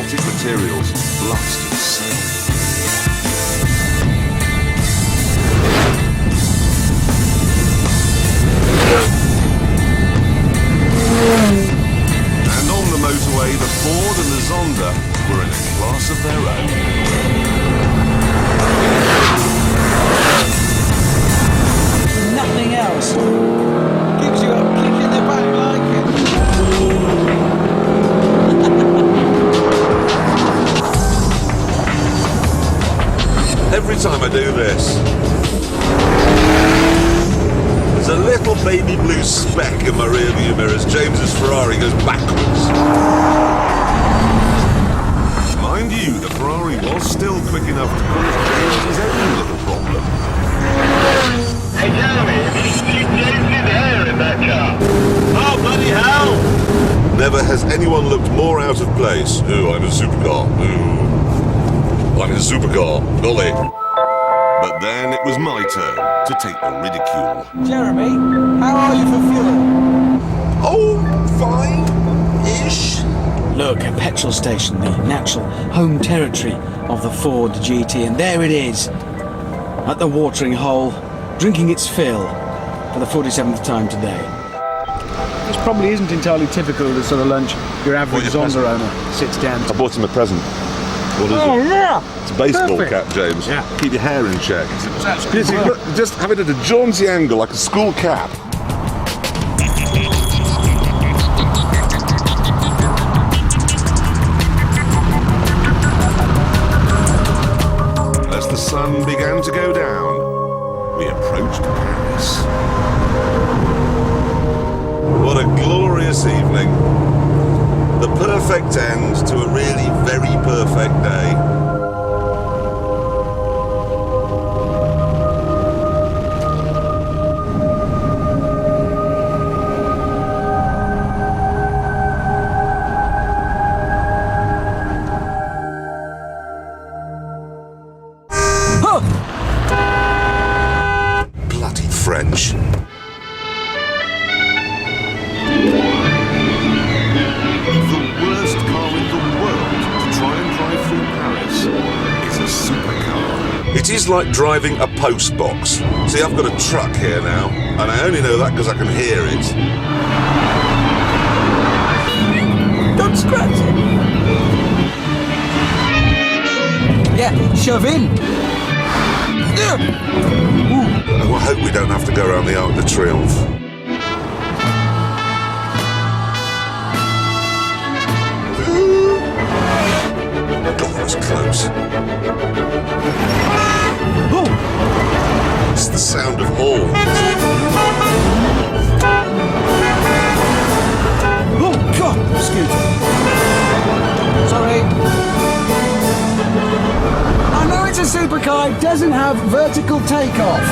exotic materials blasted sail. And on the motorway, the Ford and the Zonda were in a class of their own. Nothing else. Gives you a kick in the back like it. Every time I do this, there's a little baby blue speck in my rearview mirror as James's Ferrari goes backwards. Mind you, the Ferrari was still quick enough to cause James's own little problem. Hey Jeremy, have you seen James's hair in that car? Oh bloody hell! Never has anyone looked more out of place. Ooh, I'm a supercar. Ooh, I'm a supercar. Golly. But then it was my turn to take the ridicule. Jeremy, how are you for fuel? Oh, fine-ish. Look, a petrol station, the natural home territory of the Ford GT, and there it is, at the watering hole, drinking its fill for the 47th time today. This probably isn't entirely typical of the sort of lunch your average Zonda owner sits down to. I bought him a present. What is it? Yeah! It's a baseball Perfect. cap, James. Yeah. Keep your hair in check. That's good. Look, just have it at a jaunty angle, like a school cap. As the sun began to go down, we approached Paris. What a glorious evening. The perfect end to a really very perfect day. Bloody French. The worst car in the world to try and drive through Paris is a supercar. It is like driving a post box. See, I've got a truck here now, and I only know that because I can hear it. Don't scratch it! Yeah, shove in! Oh, I hope we don't have to go around the Arc de Triomphe. God, that was close. It's the sound of horns. Oh, God! Scooter. Sorry. I know it's a supercar, it doesn't have vertical takeoff.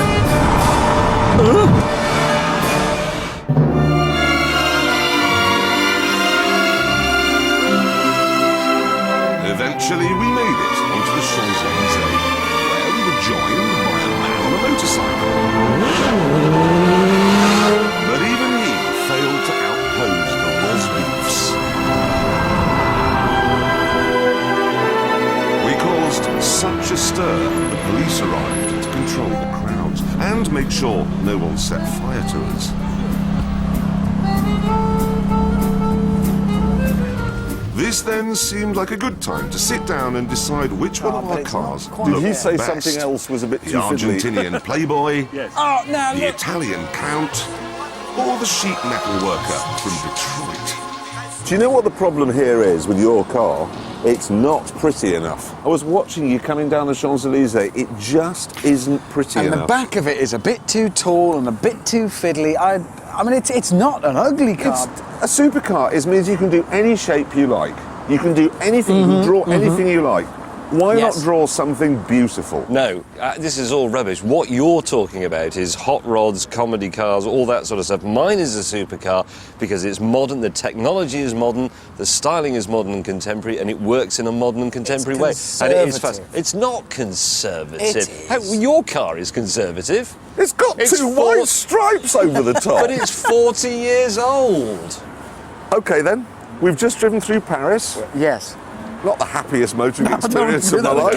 Eventually, we made it onto the Champs-Élysées, where we were joined by a man on a motorcycle. But even he failed to outpose the Rosbeefs. We caused such a stir, the police arrived to control the crowds and make sure no one set fire to us. This then seemed like a good time to sit down and decide which one of our cars Did looked he say best. something else was a bit The too fiddly? Argentinian playboy, Oh, now the look. Italian count, or the sheet metal worker from Detroit. Do you know what the problem here is with your car? It's not pretty enough. I was watching you coming down the Champs-Élysées. It just isn't pretty And enough. the back of it is a bit too tall and a bit too fiddly. I mean, it's not an ugly car. It's, a supercar means you can do any shape you like. You can do anything, you can draw anything you like. Why Yes. not draw something beautiful? No, this is all rubbish. What you're talking about is hot rods, comedy cars, all that sort of stuff. Mine is a supercar because it's modern, the technology is modern, the styling is modern and contemporary, and it works in a modern and contemporary way. And it is fast. conservative. It's not conservative. It is. How, your car is conservative. It's got It's two four- white stripes over the top. But it's 40 years old. Okay then, we've just driven through Paris. Yes. not the happiest motoring experience of my life.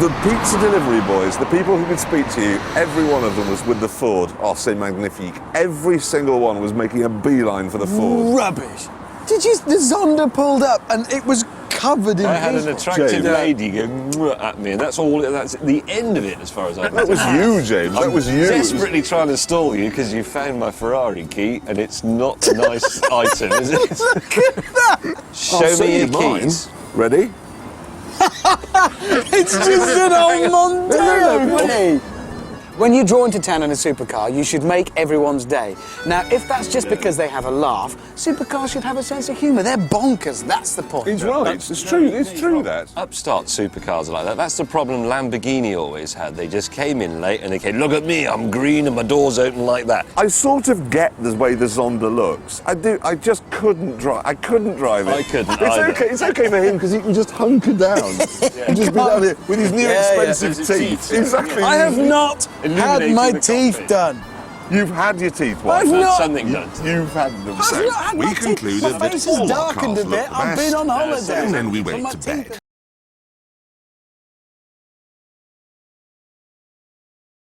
The pizza delivery boys, the people who could speak to you, every one of them was with the Ford. Oh, c'est magnifique. Every single one was making a beeline for the Ford. Rubbish. Did you? The Zonda pulled up and it was covered in I had an people. attractive James. lady go "Mwah" at me, and that's all. That's the end of it, as far as I'm That was you, James. That was you. Desperately trying to stall you because you found my Ferrari key, and it's not a nice item, is it? Look at that! Show me your keys. Ready? It's just an old Mondeo, buddy. When you draw into town in a supercar, you should make everyone's day. Now, if that's just because they have a laugh, supercars should have a sense of humour. They're bonkers, that's the point. He's right. It's true that. Upstart supercars are like that. That's the problem Lamborghini always had. They just came in late and they came, look at me, I'm green and my door's open like that. I sort of get the way the Zonda looks. I do. I just couldn't drive. I couldn't drive it. I couldn't It's either. okay. It's okay for him because he can just hunker down and just be down here with his new expensive teeth. Exactly. I have not had Illuminating my the teeth cockpit. done. You've had your teeth I've whitened. not. Something done. You've had them. I've not had we my teeth. concluded My that face all is our darkened cars a look bit. the I've been best. on holiday. And then we So went my to teeth bed.